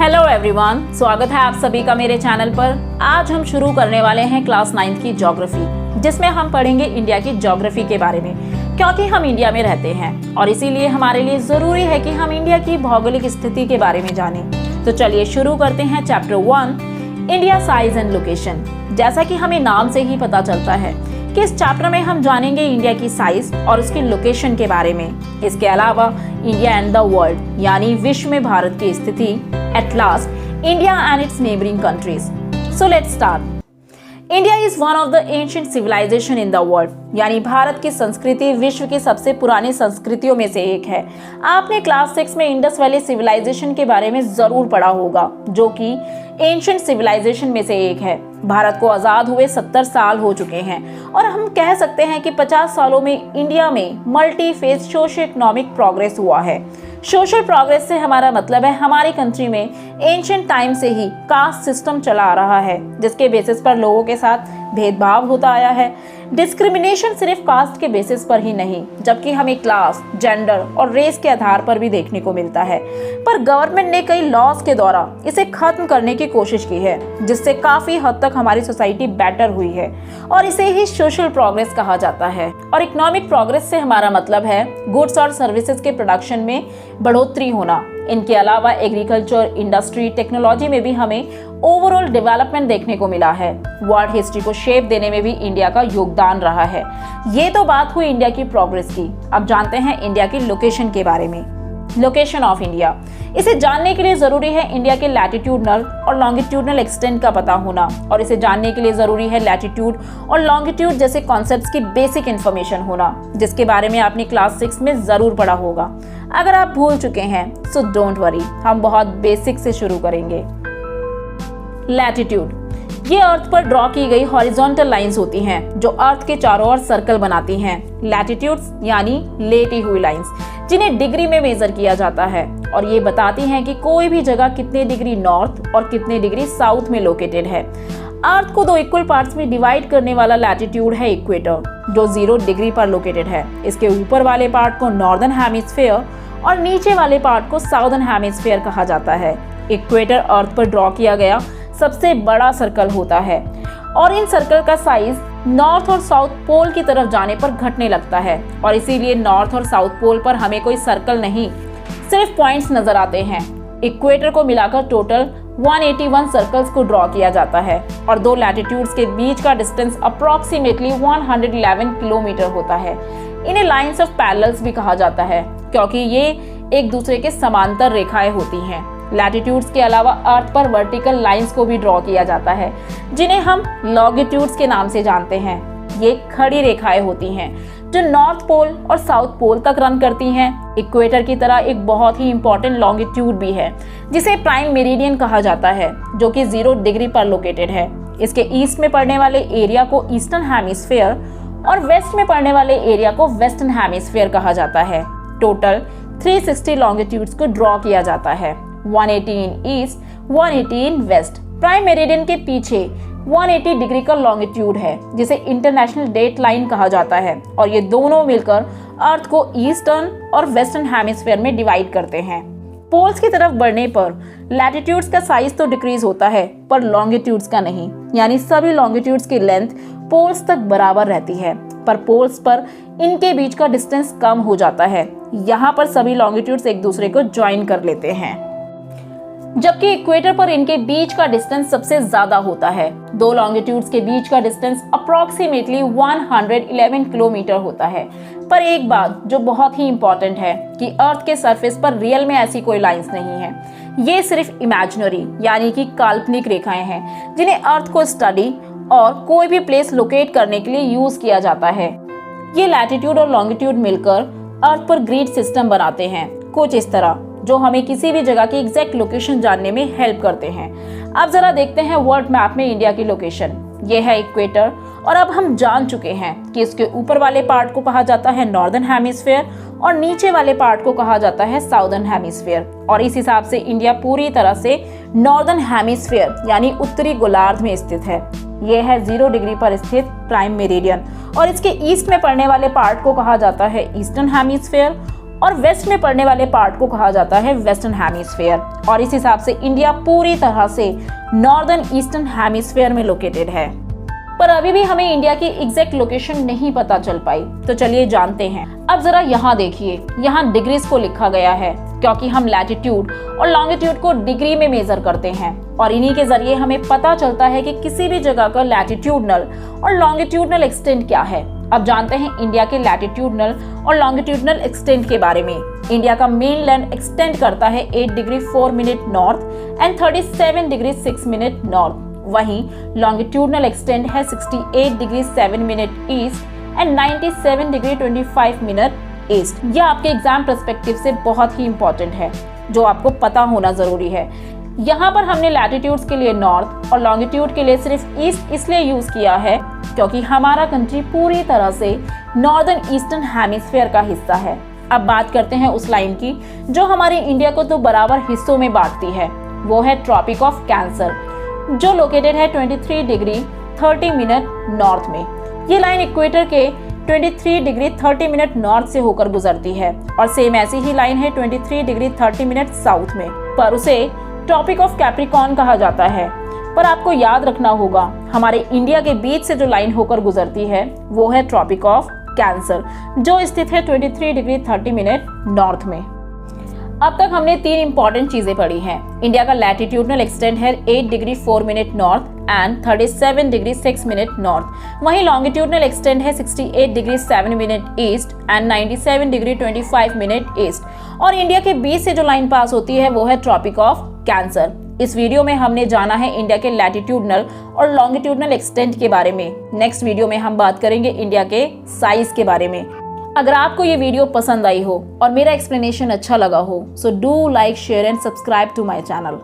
Hello everyone, स्वागत है आप सभी का मेरे चैनल पर। आज हम शुरू करने वाले हैं क्लास 9 की ज्योग्राफी, जिसमें हम पढ़ेंगे इंडिया की ज्योग्राफी के बारे में, क्योंकि हम इंडिया में रहते हैं और इसीलिए हमारे लिए जरूरी है कि हम इंडिया की भौगोलिक स्थिति के बारे में जानें। तो चलिए शुरू करते हैं chapter 1, India size and location. जैसा कि हमें नाम से ही पता चलता है कि इस चैप्टर में हम जानेंगे इंडिया की साइज और उसकी लोकेशन के बारे में। इसके अलावा इंडिया एंड द वर्ल्ड यानी विश्व में भारत की स्थिति, at last India and its neighboring countries. So let's start. India is one of the ancient civilization in the world. यानी भारत की संस्कृति विश्व की सबसे पुरानी संस्कृतियों में से एक है। आपने क्लास 6 में इंडस वैली सिविलाइजेशन के बारे में जरूर पढ़ा होगा, जो कि एंशिएंट सिविलाइजेशन में से एक है। भारत को आज़ाद हुए 70 साल हो चुके हैं और हम कह सकते हैं कि 50 सालों में इंडिया में multi phase socio economic progress हुआ है। सोशल प्रोग्रेस से हमारा मतलब है हमारी कंट्री में एंशिएंट टाइम से ही कास्ट सिस्टम चला आ रहा है, जिसके बेसिस पर लोगों के साथ भेदभाव होता आया है। डिस्क्रिमिनेशन सिर्फ कास्ट के बेसिस पर ही नहीं, जबकि हमें क्लास, जेंडर और रेस के आधार पर भी देखने को मिलता है। पर गवर्नमेंट ने कई लॉज के द्वारा इसे खत्म करने की कोशिश की है, जिससे काफी हद तक हमारी सोसाइटी बेटर हुई है और इसे ही सोशल प्रोग्रेस कहा जाता है। और इकोनॉमिक प्रोग्रेस से हमारा मतलब है गुड्स और सर्विसेज के प्रोडक्शन में बढ़ोतरी होना। इनके अलावा एग्रीकल्चर, इंडस्ट्री, टेक्नोलॉजी में भी हमें ओवरऑल डेवलपमेंट देखने को मिला है। वर्ल्ड हिस्ट्री को शेप देने में भी इंडिया का योगदान रहा है। ये तो बात हुई इंडिया की प्रोग्रेस की। अब जानते हैं इंडिया की लोकेशन के बारे में। लोकेशन ऑफ इंडिया, इसे जानने के लिए जरूरी है इंडिया के लैटिट्यूडनल और लॉन्गिट्यूडनल एक्सटेंट का पता होना, और इसे जानने के लिए जरूरी है लैटिट्यूड और लॉन्गिट्यूड जैसे कॉन्सेप्ट्स की बेसिक इन्फॉर्मेशन होना, जिसके बारे में आपने क्लास 6 में जरूर पढ़ा होगा। अगर आप भूल चुके हैं सो डोंट वरी, हम बहुत बेसिक से शुरू करेंगे। लैटिट्यूड, ये अर्थ पर ड्रॉ की गई हॉरिजॉन्टल लाइंस होती हैं जो अर्थ के चारों ओर सर्कल बनाती हैं। लैटिट्यूड्स यानी लेटी हुई लाइंस, जिन्हें डिग्री में मेजर किया जाता है और ये बताती हैं कि कोई भी जगह कितने डिग्री नॉर्थ और कितने डिग्री साउथ में लोकेटेड है। अर्थ को 2 इक्वल पार्ट्स में डिवाइड करने वाला लैटिट्यूड है इक्वेटर, जो 0 डिग्री पर लोकेटेड है। इसके ऊपर वाले पार्ट को नॉर्दर्न हेमिस्फीयर और नीचे वाले पार्ट को साउदर्न हेमिस्फीयर कहा जाता है। इक्वेटर अर्थ पर ड्रॉ किया गया सबसे बड़ा सर्कल होता है और इन सर्कल का साइज नॉर्थ और साउथ पोल की तरफ जाने पर घटने लगता है, और इसीलिए नॉर्थ और साउथ पोल पर हमें कोई सर्कल नहीं, सिर्फ पॉइंट्स नजर आते हैं। इक्वेटर को मिलाकर टोटल 181 सर्कल्स को ड्रॉ किया जाता है और 2 लैटिट्यूड्स के बीच का डिस्टेंस अप्रोक्सीमेटली 111 किलोमीटर होता है। इन्हें लाइंस ऑफ पैरेलल्स भी कहा जाता है, क्योंकि ये एक दूसरे के समांतर रेखाएं होती हैं। लैटिट्यूड्स के अलावा अर्थ पर वर्टिकल लाइंस को भी ड्रॉ किया जाता है, जिन्हें हम लॉन्गिट्यूड्स के नाम से जानते हैं। ये खड़ी रेखाएं होती हैं जो नॉर्थ पोल और साउथ पोल तक रन करती हैं। इक्वेटर की तरह एक बहुत ही इंपॉर्टेंट लॉन्गिट्यूड भी है, जिसे प्राइम मेरिडियन कहा जाता है, जो कि 0 डिग्री पर लोकेटेड है। इसके ईस्ट में पड़ने वाले एरिया को ईस्टर्न हेमिस्फीयर और वेस्ट में पड़ने वाले एरिया को वेस्टर्न हेमिस्फीयर कहा जाता है। टोटल 360 लॉन्गिट्यूड्स को ड्रॉ किया जाता है, 180 इन ईस्ट, 180 इन वेस्ट। प्राइम मेरिडियन के पीछे 180 डिग्री का लॉन्गिट्यूड है, जिसे इंटरनेशनल डेट लाइन कहा जाता है, और ये दोनों मिलकर अर्थ को ईस्टर्न और वेस्टर्न हेमिस्फीयर में डिवाइड करते हैं। पोल्स की तरफ बढ़ने पर लैटिट्यूड्स का साइज तो डिक्रीज होता है, पर लॉन्गिट्यूड्स का नहीं, यानी सभी लॉन्गिट्यूड्स की लेंथ पोल्स तक बराबर रहती है, पर पोल्स पर इनके बीच का डिस्टेंस कम हो जाता है। यहाँ पर सभी लॉन्गिट्यूड्स एक दूसरे को ज्वाइन कर लेते हैं, जबकि इक्वेटर पर इनके बीच का डिस्टेंस सबसे ज्यादा होता है। 2 लॉन्गिट्यूड्स के बीच का डिस्टेंस अप्रोक्सीमेटली 111 किलोमीटर होता है। पर एक बात जो बहुत ही इंपॉर्टेंट है कि अर्थ के सरफेस पर रियल में ऐसी कोई लाइंस नहीं है। ये सिर्फ इमेजिनरी यानी कि काल्पनिक रेखाएं हैं, जिन्हें अर्थ को स्टडी और कोई भी प्लेस लोकेट करने के लिए यूज किया जाता है। ये लैटिट्यूड और लॉन्गिट्यूड मिलकर अर्थ पर ग्रिड सिस्टम बनाते हैं, कुछ इस तरह, जो हमें किसी भी जगह की एग्जैक्ट लोकेशन जानने में हेल्प करते हैं। अब जरा देखते हैं वर्ल्ड मैप में इंडिया की लोकेशन। ये है इक्वेटर, और अब हम जान चुके हैं कि इसके ऊपर वाले पार्ट को कहा जाता है नॉर्दर्न हेमिस्फीयर और नीचे वाले पार्ट को कहा जाता है साउदर्न हेमिस्फीयर, और इस हिसाब से इंडिया पूरी तरह से नॉर्दर्न हेमिस्फीयर यानी उत्तरी गोलार्ध में स्थित है। ये है 0 डिग्री पर स्थित प्राइम मेरिडियन, और इसके ईस्ट में पड़ने वाले पार्ट को कहा जाता है ईस्टर्न हेमिस्फीयर और वेस्ट में पड़ने वाले पार्ट को कहा जाता है वेस्टर्न हेमिस्फीयर। और इस हिसाब से इंडिया पूरी तरह से नॉर्दर्न ईस्टर्न हेमिस्फीयर में लोकेटेड है। पर अभी भी हमें इंडिया की एग्जैक्ट लोकेशन नहीं पता चल पाई, तो चलिए जानते हैं। अब जरा यहाँ देखिए, यहाँ डिग्रीज को लिखा गया है क्योंकि हम लैटिट्यूड और लॉन्गिट्यूड को डिग्री में मेजर करते हैं और इन्हीं के जरिए हमें पता चलता है कि किसी भी जगह का लैटिट्यूडनल और लॉन्गिट्यूडनल एक्सटेंट क्या है। अब जानते हैं इंडिया के लैटिट्यूडनल और लॉन्गिट्यूडनल एक्सटेंट के बारे में। इंडिया का मेन लैंड एक्सटेंड करता है 8 degree 4 minute north and 37 degree 6 minute north. वहीं लॉन्गिट्यूडनल एक्सटेंड है 68 degree 7 minute east and 97 degree 25 minute east. यह आपके एग्जाम पर्सपेक्टिव से बहुत ही इंपॉर्टेंट है, जो आपको पता होना जरूरी है। यहाँ पर हमने लैटिट्यूड्स के लिए नॉर्थ और लॉन्गिट्यूड के लिए सिर्फ ईस्ट इसलिए यूज किया है क्योंकि हमारा कंट्री पूरी तरह से नॉर्दर्न ईस्टर्न हेमिस्फीयर का हिस्सा है। अब बात करते हैं उस लाइन की जो हमारे इंडिया को तो बराबर हिस्सों में बांटती है। वो है ट्रॉपिक ऑफ कैंसर, जो लोकेटेड है 23 डिग्री 30 मिनट नॉर्थ में। ये लाइन इक्वेटर के 23 डिग्री 30 मिनट नॉर्थ से होकर गुजरती है और सेम ऐसी ही लाइन है 23 डिग्री 30 मिनट साउथ में, पर उसे ट्रॉपिक ऑफ कैप्रिकॉर्न कहा जाता है। पर आपको याद रखना होगा, हमारे इंडिया के बीच से जो लाइन होकर गुजरती है वो है ट्रॉपिक ऑफ कैंसर, जो स्थित है 23 डिग्री 30 मिनट नॉर्थ में। अब तक हमने 3 इंपॉर्टेंट चीजें पढ़ी हैं। इंडिया का लैटिट्यूडनल एक्सटेंट है 8 degree 4 minute north and 37 degree 6 minute north. वहीं लॉन्गिट्यूडनल एक्सटेंट है 68 degree 7 minute east and 97 degree 25 minute east. और इंडिया के बीच से जो लाइन पास होती है वो है ट्रॉपिक ऑफ कैंसर। इस वीडियो में हमने जाना है इंडिया के लैटिट्यूडनल और लॉन्गिट्यूडनल एक्सटेंट के बारे में। नेक्स्ट वीडियो में हम बात करेंगे इंडिया के साइज के बारे में। अगर आपको ये वीडियो पसंद आई हो और मेरा एक्सप्लेनेशन अच्छा लगा हो, so do like, share and subscribe to my channel.